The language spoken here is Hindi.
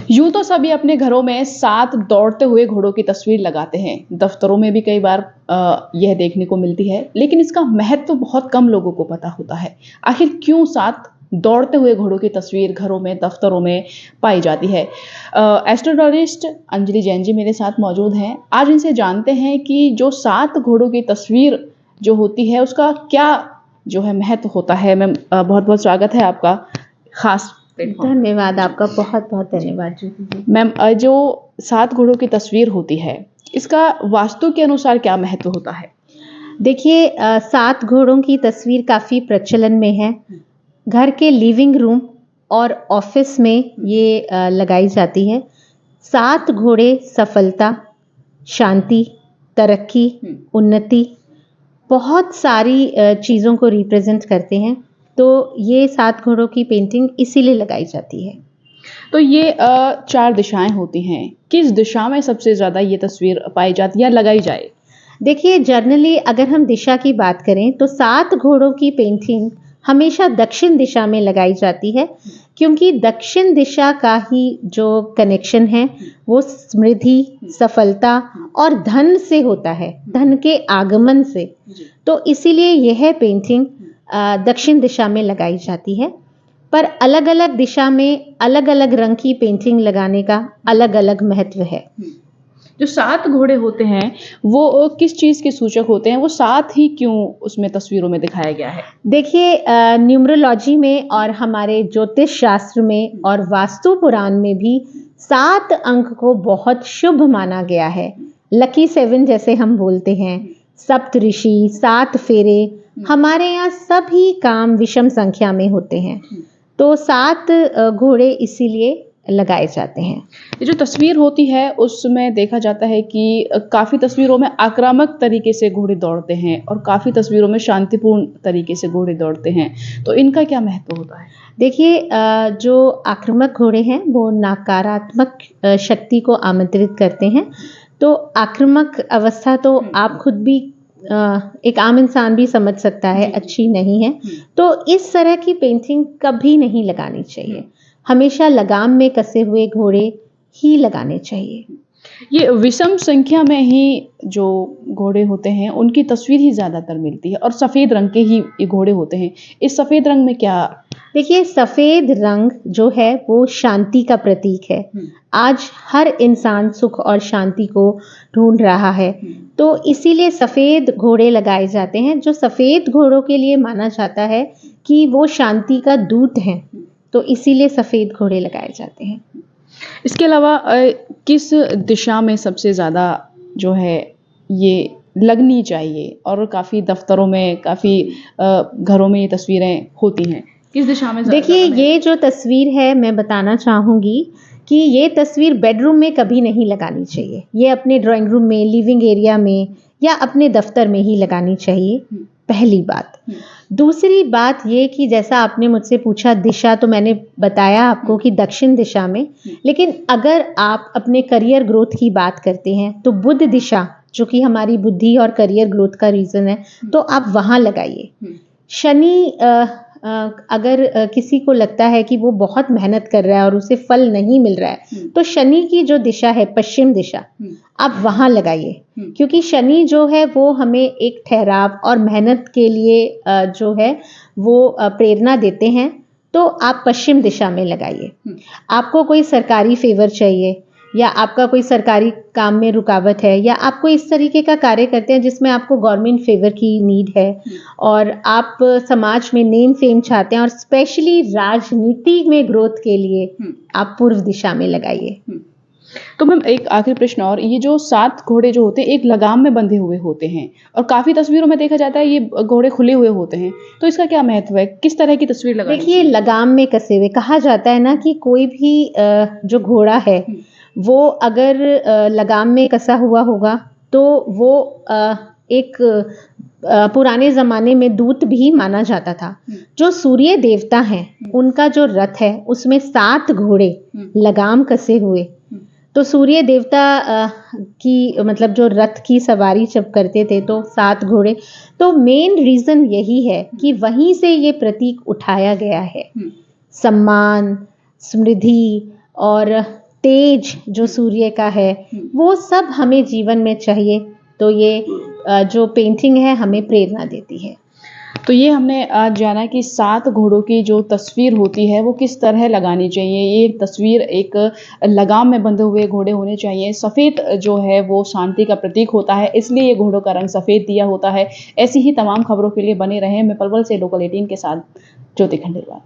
यूं तो सभी अपने घरों में साथ दौड़ते हुए घोड़ों की तस्वीर लगाते हैं। दफ्तरों में भी कई बार यह देखने को मिलती है, लेकिन इसका महत्व बहुत कम लोगों को पता होता है। आखिर क्यों साथ दौड़ते हुए घोड़ों की तस्वीर घरों में, दफ्तरों में पाई जाती है? एस्ट्रोलॉजिस्ट अंजलि जैन जी मेरे साथ मौजूद हैं। आज इनसे जानते हैं कि जो सात घोड़ों की तस्वीर जो होती है, उसका क्या जो है महत्व होता है। मैम, बहुत बहुत स्वागत है आपका खास प्लेटफॉर्म। धन्यवाद, आपका बहुत बहुत धन्यवाद ज्योति जी। मैम, जो सात घोड़ों की तस्वीर होती है, इसका वास्तु के अनुसार क्या महत्व होता है? देखिए, सात घोड़ों की तस्वीर काफ़ी प्रचलन में है। घर के लिविंग रूम और ऑफिस में ये लगाई जाती है। सात घोड़े सफलता, शांति, तरक्की, उन्नति, बहुत सारी चीज़ों को रिप्रेजेंट करते हैं। तो ये सात घोड़ों की पेंटिंग इसीलिए लगाई जाती है। तो ये चार दिशाएं होती हैं, किस दिशा में सबसे ज़्यादा ये तस्वीर पाई जाती है या लगाई जाए? देखिए, जनरली अगर हम दिशा की बात करें तो सात घोड़ों की पेंटिंग हमेशा दक्षिण दिशा में लगाई जाती है, क्योंकि दक्षिण दिशा का ही जो कनेक्शन है वो समृद्धि, सफलता और धन से होता है, धन के आगमन से। तो इसीलिए यह पेंटिंग दक्षिण दिशा में लगाई जाती है। पर अलग अलग दिशा में अलग अलग रंग की पेंटिंग लगाने का अलग अलग महत्व है। जो सात घोड़े होते हैं वो किस चीज़ के सूचक होते हैं? वो सात ही क्यों उसमें तस्वीरों में दिखाया गया है? देखिए, न्यूमरोलॉजी में और हमारे ज्योतिष शास्त्र में और वास्तु पुराण में भी सात अंक को बहुत शुभ माना गया है। लकी 7 जैसे हम बोलते हैं, सप्त ऋषि, सात फेरे, हमारे यहाँ सभी काम विषम संख्या में होते हैं। तो सात घोड़े इसीलिए लगाए जाते हैं। ये जो तस्वीर होती है उसमें देखा जाता है कि काफ़ी तस्वीरों में आक्रामक तरीके से घोड़े दौड़ते हैं और काफ़ी तस्वीरों में शांतिपूर्ण तरीके से घोड़े दौड़ते हैं। तो इनका क्या महत्व होता है? देखिए, जो आक्रामक घोड़े हैं वो नकारात्मक शक्ति को आमंत्रित करते हैं। तो आक्रामक अवस्था तो आप खुद भी एक आम इंसान भी समझ सकता है अच्छी नहीं है। तो इस तरह की पेंटिंग कभी नहीं लगानी चाहिए। हमेशा लगाम में कसे हुए घोड़े ही लगाने चाहिए। ये विषम संख्या में ही जो घोड़े होते हैं उनकी तस्वीर ही ज़्यादातर मिलती है और सफ़ेद रंग के ही ये घोड़े होते हैं। इस सफ़ेद रंग में क्या? देखिए, सफ़ेद रंग जो है वो शांति का प्रतीक है। आज हर इंसान सुख और शांति को ढूंढ रहा है, तो इसीलिए सफ़ेद घोड़े लगाए जाते हैं। जो सफ़ेद घोड़ों के लिए माना जाता है कि वो शांति का दूत हैं, तो इसीलिए सफ़ेद घोड़े लगाए जाते हैं। इसके अलावा किस दिशा में सबसे ज़्यादा जो है ये लगनी चाहिए? और काफ़ी दफ्तरों में, काफ़ी घरों में ये तस्वीरें होती हैं, किस दिशा में देखिए, ये जो तस्वीर है मैं बताना चाहूँगी कि ये तस्वीर बेडरूम में कभी नहीं लगानी चाहिए। ये अपने ड्राइंग रूम में, लिविंग एरिया में या अपने दफ्तर में ही लगानी चाहिए, पहली बात। दूसरी बात ये कि जैसा आपने मुझसे पूछा दिशा, तो मैंने बताया आपको कि दक्षिण दिशा में। लेकिन अगर आप अपने करियर ग्रोथ की बात करते हैं तो बुध दिशा, जो कि हमारी बुद्धि और करियर ग्रोथ का रीज़न है, तो आप वहाँ लगाइए। शनि, अगर किसी को लगता है कि वो बहुत मेहनत कर रहा है और उसे फल नहीं मिल रहा है, तो शनि की जो दिशा है पश्चिम दिशा, आप वहाँ लगाइए। क्योंकि शनि जो है वो हमें एक ठहराव और मेहनत के लिए जो है वो प्रेरणा देते हैं। तो आप पश्चिम दिशा में लगाइए। आपको कोई सरकारी फेवर चाहिए या आपका कोई सरकारी काम में रुकावट है या आप कोई इस तरीके का कार्य करते हैं जिसमें आपको गवर्नमेंट फेवर की नीड है और आप समाज में नेम फेम चाहते हैं और स्पेशली राजनीति में ग्रोथ के लिए आप पूर्व दिशा में लगाइए। तो मैम, एक आखिरी प्रश्न और, ये जो सात घोड़े जो होते हैं एक लगाम में बंधे हुए होते हैं और काफ़ी तस्वीरों में देखा जाता है ये घोड़े खुले हुए होते हैं, तो इसका क्या महत्व है? किस तरह की तस्वीर लगानी देखिए, चाहिए? लगाम में कसे हुए कहा जाता है ना कि कोई भी जो घोड़ा है वो अगर लगाम में कसा हुआ होगा तो वो एक पुराने ज़माने में दूत भी माना जाता था। जो सूर्य देवता हैं उनका जो रथ है उसमें 7 घोड़े लगाम कसे हुए। तो सूर्य देवता की मतलब जो रथ की सवारी जब करते थे तो 7 घोड़े। तो मेन रीज़न यही है कि वहीं से ये प्रतीक उठाया गया है। सम्मान, समृद्धि और तेज जो सूर्य का है, वो सब हमें जीवन में चाहिए। तो ये जो पेंटिंग है हमें प्रेरणा देती है। तो ये हमने आज जाना कि 7 घोड़ों की जो तस्वीर होती है वो किस तरह लगानी चाहिए। ये तस्वीर एक लगाम में बंधे हुए घोड़े होने चाहिए। सफ़ेद जो है वो शांति का प्रतीक होता है, इसलिए ये घोड़ों का रंग सफ़ेद दिया होता है। ऐसी ही तमाम खबरों के लिए बने रहें। मैं पलवल से लोकल 18 के साथ ज्योति खंडेलवाल।